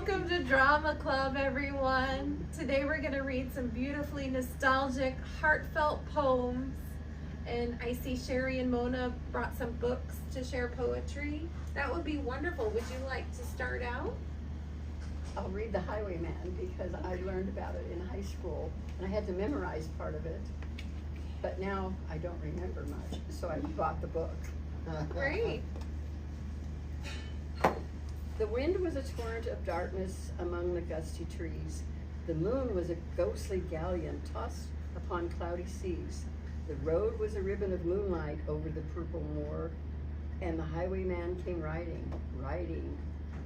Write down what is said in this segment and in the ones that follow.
Welcome to Drama Club, everyone. Today we're going to read some beautifully nostalgic, heartfelt poems. And I see Sherry and Mona brought some books to share poetry. That would be wonderful. Would you like to start out? I'll read The Highwayman because I learned about it in high school and I had to memorize part of it. But now I don't remember much, so I bought the book. Great. The wind was a torrent of darkness among the gusty trees. The moon was a ghostly galleon tossed upon cloudy seas. The road was a ribbon of moonlight over the purple moor, and the highwayman came riding.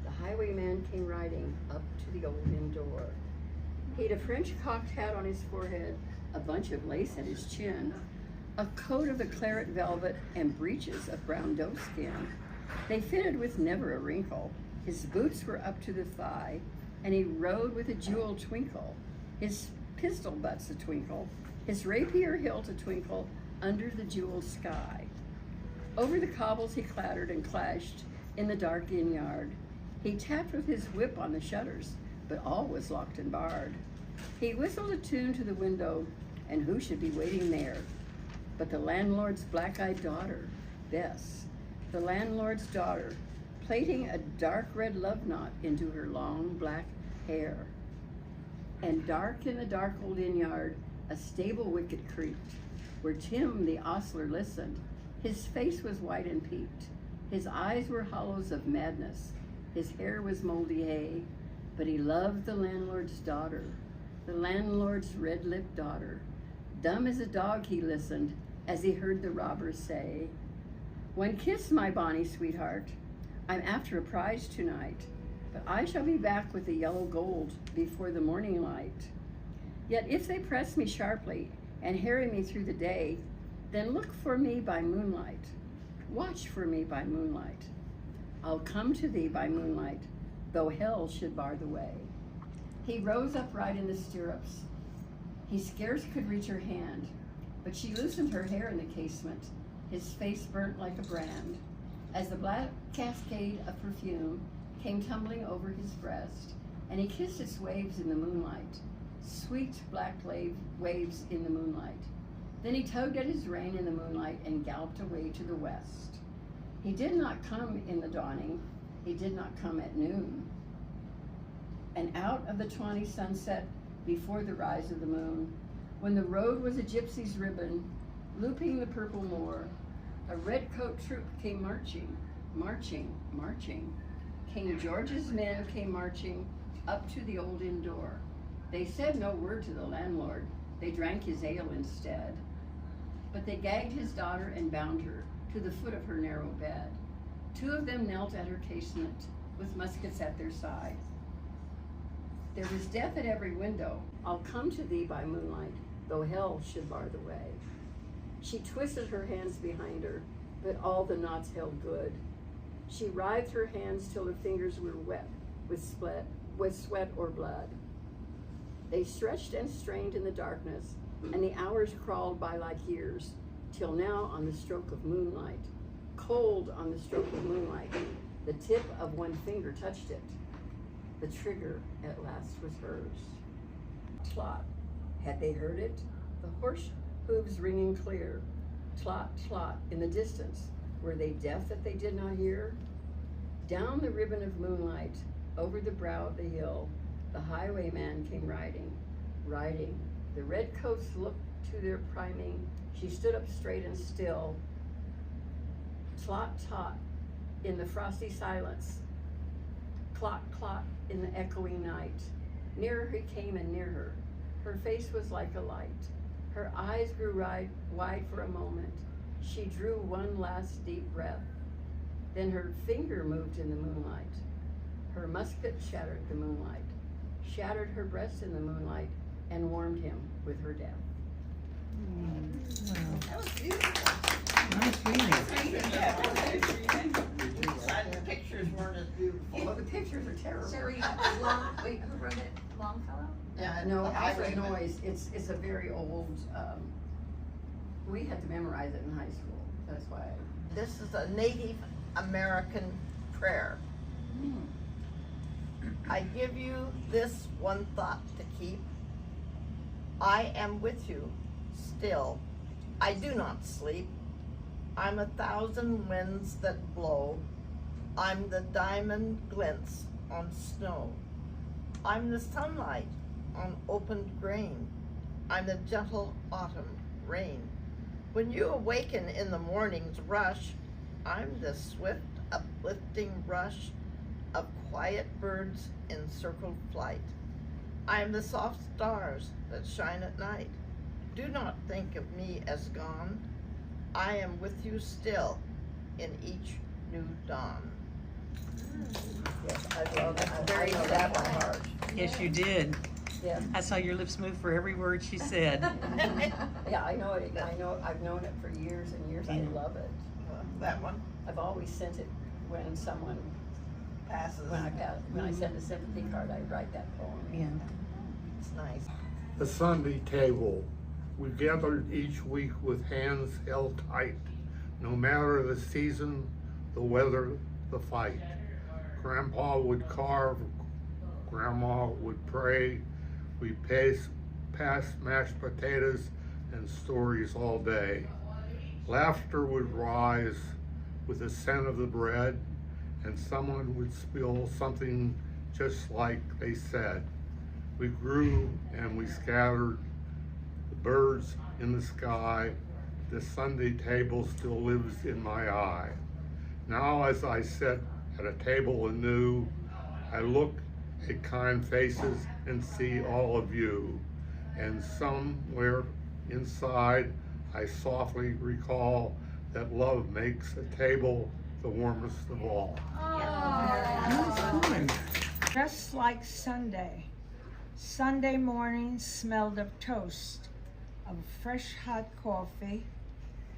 The highwayman came riding up to the old inn door. He'd a French cocked hat on his forehead, a bunch of lace at his chin, a coat of the claret velvet, and breeches of brown doe skin. They fitted with never a wrinkle. His boots were up to the thigh, and he rode with a jewel twinkle, his pistol butts a twinkle, his rapier hilt a twinkle under the jeweled sky. Over the cobbles he clattered and clashed in the dark inn yard. He tapped with his whip on the shutters, but all was locked and barred. He whistled a tune to the window, and who should be waiting there but the landlord's black-eyed daughter, Bess, the landlord's daughter, plaiting a dark red love knot into her long black hair. And dark in the dark old inn yard, a stable wicket creaked, where Tim the ostler listened. His face was white and peaked. His eyes were hollows of madness. His hair was moldy hay, but he loved the landlord's daughter, the landlord's red-lipped daughter. Dumb as a dog he listened as he heard the robbers say, "One kiss, my bonny sweetheart. I'm after a prize tonight, but I shall be back with the yellow gold before the morning light. Yet if they press me sharply and harry me through the day, then look for me by moonlight. Watch for me by moonlight. I'll come to thee by moonlight, though hell should bar the way." He rose upright in the stirrups. He scarce could reach her hand, but she loosened her hair in the casement. His face burnt like a brand, as the black cascade of perfume came tumbling over his breast, and he kissed its waves in the moonlight, sweet black waves in the moonlight. Then he tugged at his rein in the moonlight and galloped away to the west. He did not come in the dawning, he did not come at noon. And out of the tawny sunset before the rise of the moon, when the road was a gypsy's ribbon, looping the purple moor, a red-coat troop came marching. King George's men came marching up to the old inn door. They said no word to the landlord, they drank his ale instead. But they gagged his daughter and bound her to the foot of her narrow bed. Two of them knelt at her casement with muskets at their side. There was death at every window. I'll come to thee by moonlight, though hell should bar the way. She twisted her hands behind her, but all the knots held good. She writhed her hands till her fingers were wet with sweat or blood. They stretched and strained in the darkness, and the hours crawled by like years, till now on the stroke of moonlight, cold on the stroke of moonlight, the tip of one finger touched it. The trigger at last was hers. Tlot, had they heard it? The horse hooves ringing clear. Tlot, tlot, in the distance. Were they deaf that they did not hear? Down the ribbon of moonlight, over the brow of the hill, the highwayman came riding. The redcoats looked to their priming. She stood up straight and still. Tlot, tot, in the frosty silence. Clot, clot, in the echoing night. Nearer he came and near her. Her face was like a light. Her eyes grew wide for a moment. She drew one last deep breath. Then her finger moved in the moonlight. Her musket shattered the moonlight, shattered her breast in the moonlight, and warmed him with her death. That was beautiful. Nice reading. The pictures weren't as beautiful. Oh, the pictures are terrible. Sherry, wait, who wrote it? Longfellow? Yeah, No, the Alfred highwayman. Noyes, it's a very old, we had to memorize it in high school, that's why. This is a Native American prayer. I give you this one thought to keep. I am with you still. I do not sleep. I'm 1,000 winds that blow. I'm the diamond glints on snow. I'm the sunlight on opened grain. I'm the gentle autumn rain. When you awaken in the morning's rush, I'm the swift uplifting rush of quiet birds in circled flight. I am the soft stars that shine at night. Do not think of me as gone. I am with you still in each new dawn. Yes, I love it. Very sad by heart. Yes, you did. Yeah. I saw your lips move for every word she said. Yeah, I know it. I've known it for years and years. I Yeah. love it. That one I've always sent it when someone, passes. when I send a sympathy card, I write that poem. Yeah. It's nice. The Sunday table. We gathered each week with hands held tight, no matter the season, the weather, the fight. Grandpa would carve, Grandma would pray. We passed mashed potatoes and stories all day. Laughter would rise with the scent of the bread, and someone would spill something just like they said. We grew and we scattered, the birds in the sky. The Sunday table still lives in my eye. Now as I sit at a table anew, I look at kind faces and see all of you. And somewhere inside, I softly recall that love makes a table the warmest of all. Just like Sunday. Sunday morning smelled of toast, of fresh hot coffee,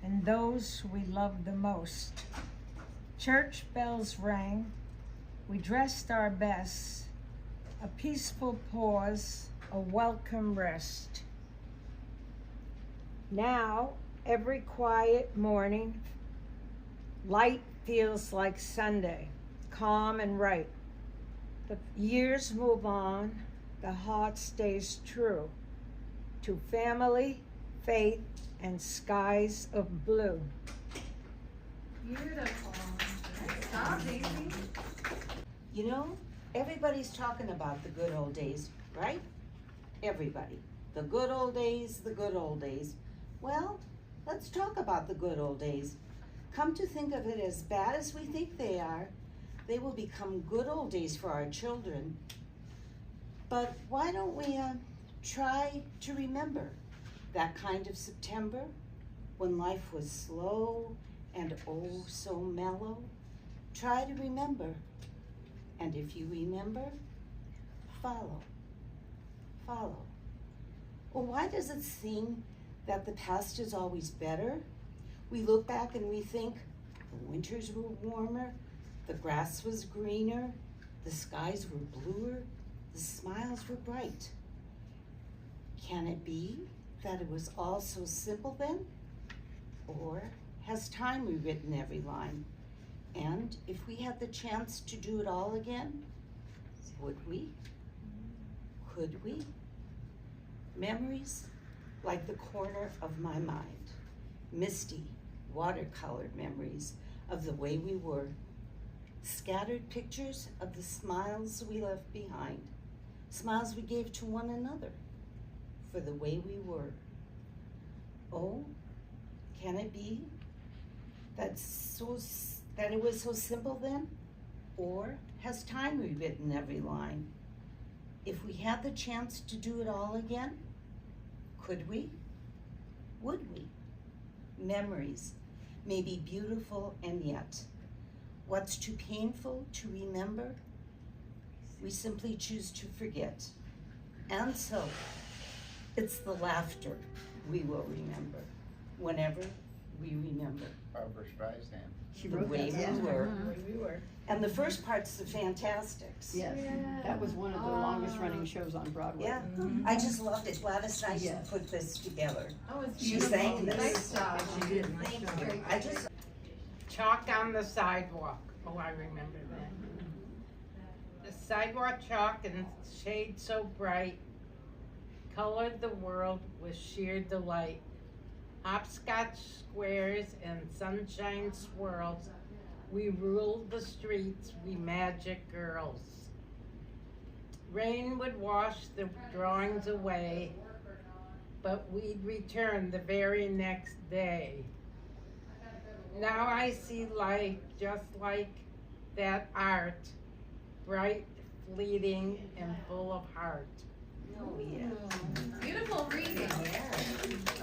and those we loved the most. Church bells rang. We dressed our best. A peaceful pause, a welcome rest. Now, every quiet morning, light feels like Sunday, calm and right. The years move on, the heart stays true to family, faith, and skies of blue. Beautiful. Nice job, Daisy. You know, everybody's talking about the good old days, right? Everybody. The good old days, the good old days. Well, let's talk about the good old days. Come to think of it, as bad as we think they are, they will become good old days for our children. But why don't we try to remember that kind of September when life was slow and oh so mellow? Try to remember. And if you remember, follow. Follow. Well, why does it seem that the past is always better? We look back and we think the winters were warmer, the grass was greener, the skies were bluer, the smiles were bright. Can it be that it was all so simple then? Or has time rewritten every line? And if we had the chance to do it all again, would we? Could we? Memories like the corner of my mind, misty, watercolored memories of the way we were, scattered pictures of the smiles we left behind, smiles we gave to one another for the way we were. Oh, can it be that it was so simple then? Or has time rewritten every line? If we had the chance to do it all again, could we? Would we? Memories may be beautiful, and yet, what's too painful to remember, we simply choose to forget. And so, it's the laughter we will remember whenever we remember. Barbara Streisand. She The wrote way that we song. were. The way we were. And the first part's the Fantastics. Yes, that was one of the longest running shows on Broadway. Yeah, I just loved it. Gladys Knight Yes. put this together. Oh, it's She beautiful. sang this. Nice job. She did. Nice Thank job. you. I just, Chalk on the sidewalk. Oh, I remember that. The Sidewalk chalk and shade so bright colored the world with sheer delight. Hopscotch squares and sunshine swirls, we ruled the streets, we magic girls. Rain would wash the drawings away, but we'd return the very next day. Now I see life just like that art, bright, fleeting, and full of heart. Oh, yeah. Beautiful reading. Yeah.